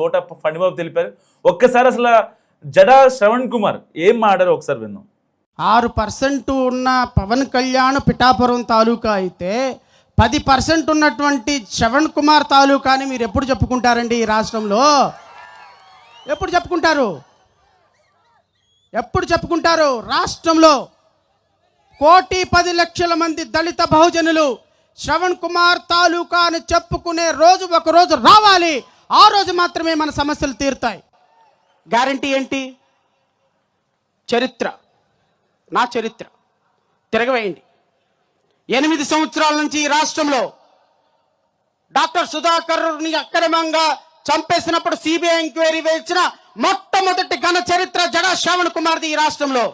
తోట ఫణిబాబు తెలిపారు. ఒక్కసారి అసలు జడా శ్రవణ్ కుమార్ ఏం మాట్లాడారు ఒకసారి విందాం. 6% ఉన్న పవన్ కళ్యాణ్ పిఠాపురం తాలూకా అయితే 10% ఉన్నటువంటి శ్రవణ్ కుమార్ తాలూకాని మీరు ఎప్పుడు చెప్పుకుంటారండి? ఈ రాష్ట్రంలో ఎప్పుడు చెప్పుకుంటారు? ఎప్పుడు చెప్పుకుంటారు? రాష్ట్రంలో 1,10,00,000 మంది దళిత బహుజనులు శ్రవణ్ కుమార్ తాలూకా అని చెప్పుకునే రోజు ఒకరోజు రావాలి. ఆ రోజు మాత్రమే మన సమస్యలు తీరుతాయి. గ్యారంటీ ఏంటి? చరిత్ర, నా చరిత్ర తిరగవేయండి. 8 సంవత్సరాల నుంచి ఈ రాష్ట్రంలో డాక్టర్ సుధాకర్ని అక్రమంగా చంపేసినప్పుడు సిబిఐ ఎంక్వైరీ వేసిన మొట్టమొదటి ఘన చరిత్ర జడా శ్రవణ్ కుమార్ది ఈ రాష్ట్రంలో.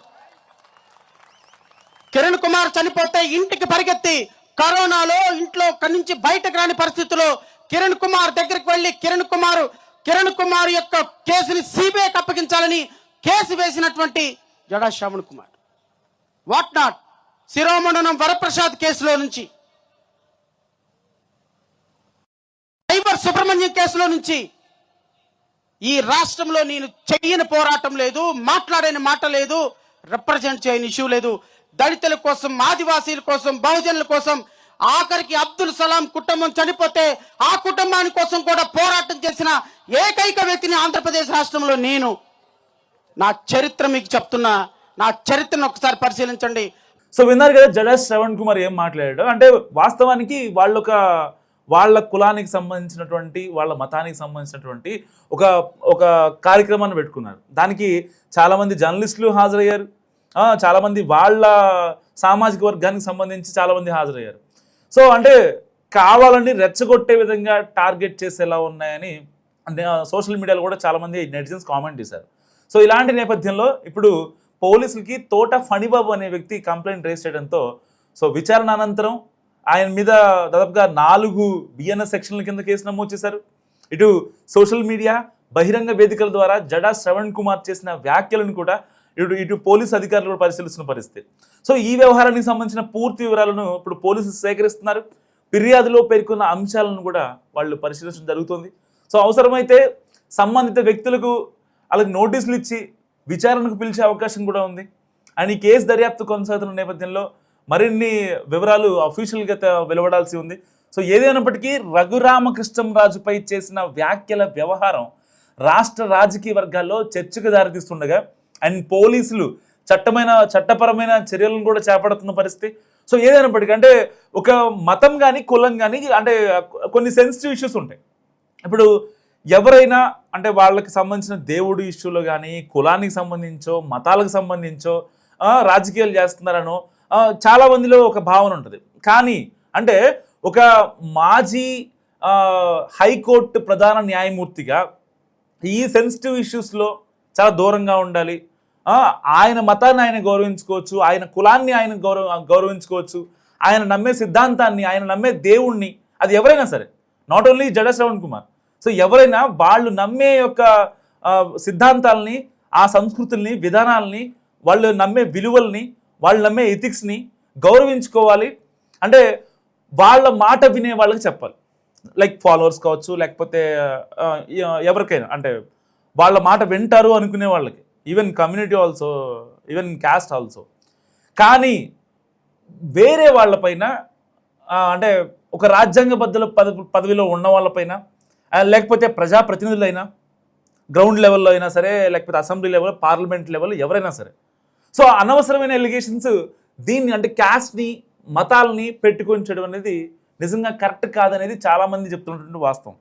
కిరణ్ కుమార్ చనిపోతే ఇంటికి పరిగెత్తి కరోనాలో ఇంట్లో నుంచి బయటకు రాని పరిస్థితిలో కిరణ్ కుమార్ దగ్గరికి వెళ్ళి కిరణ్ కుమార్ యొక్క కేసుని సిబిఐకి అప్పగించాలని కేసు వేసినటువంటి జడా శ్రవణ్ కుమార్. వాట్ నాట్ శిరోమండనం వరప్రసాద్ కేసులో నుంచి, సైబర్ సుబ్రహ్మణ్యం కేసులో నుంచి ఈ రాష్ట్రంలో నేను చెయ్యని పోరాటం లేదు, మాట్లాడని మాట లేదు, రిప్రజెంట్ చేయని ఇష్యూ లేదు. దళితుల కోసం, ఆదివాసీల కోసం, బహుజనుల కోసం, ఆఖరికి అబ్దుల్ సలాం కుటుంబం చనిపోతే ఆ కుటుంబాని కోసం కూడా పోరాటం చేసిన ఏకైక వ్యక్తిని ఆంధ్రప్రదేశ్ రాష్ట్రంలో నేను. నా చరిత్ర మీకు చెప్తున్నా, నా చరిత్రను ఒకసారి పరిశీలించండి. సో విన్నారు కదా జడా శ్రవణ్ కుమార్ ఏం మాట్లాడాడు అంటే, వాస్తవానికి వాళ్ళ కులానికి సంబంధించినటువంటి, వాళ్ళ మతానికి సంబంధించినటువంటి ఒక కార్యక్రమాన్ని పెట్టుకున్నారు. దానికి చాలామంది జర్నలిస్టులు హాజరయ్యారు, చాలామంది వాళ్ళ సామాజిక వర్గానికి సంబంధించి చాలామంది హాజరయ్యారు. సో అంటే కావాలని రెచ్చగొట్టే విధంగా టార్గెట్ చేసేలా ఉన్నాయని సోషల్ మీడియాలో కూడా చాలామంది నెటిజన్స్ కామెంట్ చేశారు. సో ఇలాంటి నేపథ్యంలో ఇప్పుడు పోలీసులకి తోట ఫణిబాబు అనే వ్యక్తి కంప్లైంట్ రేస్ చేయడంతో సో విచారణ అనంతరం ఆయన మీద దాదాపుగా 4 బిఎన్ఎస్ సెక్షన్ల కింద కేసు నమోదు చేశారు. ఇటు సోషల్ మీడియా, బహిరంగ వేదికల ద్వారా జడా శ్రవణ్ కుమార్ చేసిన వ్యాఖ్యలను కూడా ఇటు పోలీసు అధికారులు కూడా పరిశీలిస్తున్న పరిస్థితి. సో ఈ వ్యవహారానికి సంబంధించిన పూర్తి వివరాలను ఇప్పుడు పోలీసులు సేకరిస్తున్నారు. ఫిర్యాదులో పేర్కొన్న అంశాలను కూడా వాళ్ళు పరిశీలించడం జరుగుతుంది. సో అవసరమైతే సంబంధిత వ్యక్తులకు వాళ్ళకి నోటీసులు ఇచ్చి విచారణకు పిలిచే అవకాశం కూడా ఉంది. అండ్ ఈ కేసు దర్యాప్తు కొనసాగుతున్న నేపథ్యంలో మరిన్ని వివరాలు అఫీషియల్గా వెలువడాల్సి ఉంది. సో ఏదైనప్పటికీ రఘురామకృష్ణంరాజుపై చేసిన వ్యాఖ్యల వ్యవహారం రాష్ట్ర రాజకీయ వర్గాల్లో చర్చకు దారితీస్తుండగా అండ్ పోలీసులు చట్టపరమైన చర్యలను కూడా చేపడుతున్న పరిస్థితి. సో ఏదైనప్పటికీ అంటే ఒక మతం కానీ కులం కానీ అంటే కొన్ని సెన్సిటివ్ ఇష్యూస్ ఉంటాయి. ఇప్పుడు ఎవరైనా అంటే వాళ్ళకి సంబంధించిన దేవుడి ఇష్యూలో కానీ, కులానికి సంబంధించో, మతాలకు సంబంధించో రాజకీయాలు చేస్తున్నారనో చాలా మందిలో ఒక భావన ఉంటుంది. కానీ అంటే ఒక మాజీ హైకోర్టు ప్రధాన న్యాయమూర్తిగా ఈ సెన్సిటివ్ ఇష్యూస్లో చాలా దూరంగా ఉండాలి. ఆయన మతాన్ని ఆయన గౌరవించుకోవచ్చు, ఆయన కులాన్ని ఆయన గౌరవించుకోవచ్చు, ఆయన నమ్మే సిద్ధాంతాన్ని, ఆయన నమ్మే దేవుణ్ణి, అది ఎవరైనా సరే, not only Jada Shravan Kumar. So ఎవరైనా వాళ్ళు నమ్మే యొక్క సిద్ధాంతాలని, ఆ సంస్కృతుల్ని, విధానాలని, వాళ్ళు నమ్మే విలువల్ని, వాళ్ళు నమ్మే ఎథిక్స్ని గౌరవించుకోవాలి. అంటే వాళ్ళ మాట వినే వాళ్ళకి చెప్పాలి. లైక్ ఫాలోవర్స్ కావచ్చు, లేకపోతే ఎవరికైనా అంటే వాళ్ళ మాట వింటారు అనుకునే వాళ్ళకి, even community also, even caste also. కానీ వేరే వాళ్ళపైన అంటే ఒక రాజ్యాంగబద్ధ పదవిలో ఉన్న వాళ్ళపైన, లేకపోతే ప్రజాప్రతినిధులైనా, గ్రౌండ్ లెవెల్లో అయినా సరే, లేకపోతే అసెంబ్లీ లెవెల్, పార్లమెంట్ లెవెల్, ఎవరైనా సరే, సో అనవసరమైన ఎలిగేషన్స్, దీన్ని అంటే క్యాస్ట్ని, మతాలని పెట్టుకొంచడం అనేది నిజంగా కరెక్ట్ కాదనేది చాలామంది చెప్తున్నటువంటి వాస్తవం.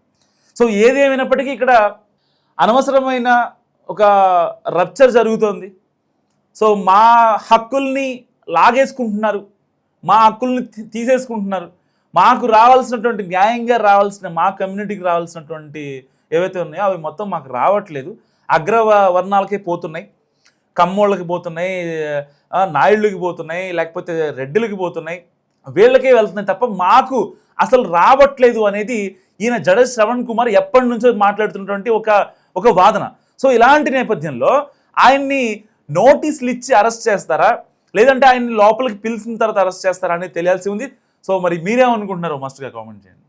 సో ఏదేమైనప్పటికీ ఇక్కడ అనవసరమైన ఒక రప్చర్ జరుగుతోంది. సో మా హక్కుల్ని లాగేసుకుంటున్నారు, మా హక్కుల్ని తీసేసుకుంటున్నారు, మాకు రావాల్సినటువంటి న్యాయంగా రావాల్సిన, మా కమ్యూనిటీకి రావాల్సినటువంటి ఏవైతే ఉన్నాయో అవి మొత్తం మాకు రావట్లేదు. అగ్రవర్ణాలకే పోతున్నాయి, కమ్మోళ్ళకి పోతున్నాయి, నాయుళ్ళకి పోతున్నాయి, లేకపోతే రెడ్డిలకి పోతున్నాయి, వీళ్ళకే వెళ్తున్నాయి తప్ప మాకు అసలు రావట్లేదు అనేది ఈయన జడా శ్రవణ్ కుమార్ ఎప్పటి నుంచో మాట్లాడుతున్నటువంటి ఒక వాదన. సో ఇలాంటి నేపథ్యంలో ఆయన్ని నోటీసులు ఇచ్చి అరెస్ట్ చేస్తారా, లేదంటే ఆయన్ని లోపలికి పిలిచిన తర్వాత అరెస్ట్ చేస్తారా అనేది తెలియాల్సి ఉంది. సో మరి మీరేమనుకుంటున్నారో మస్ట్గా కామెంట్ చేయండి.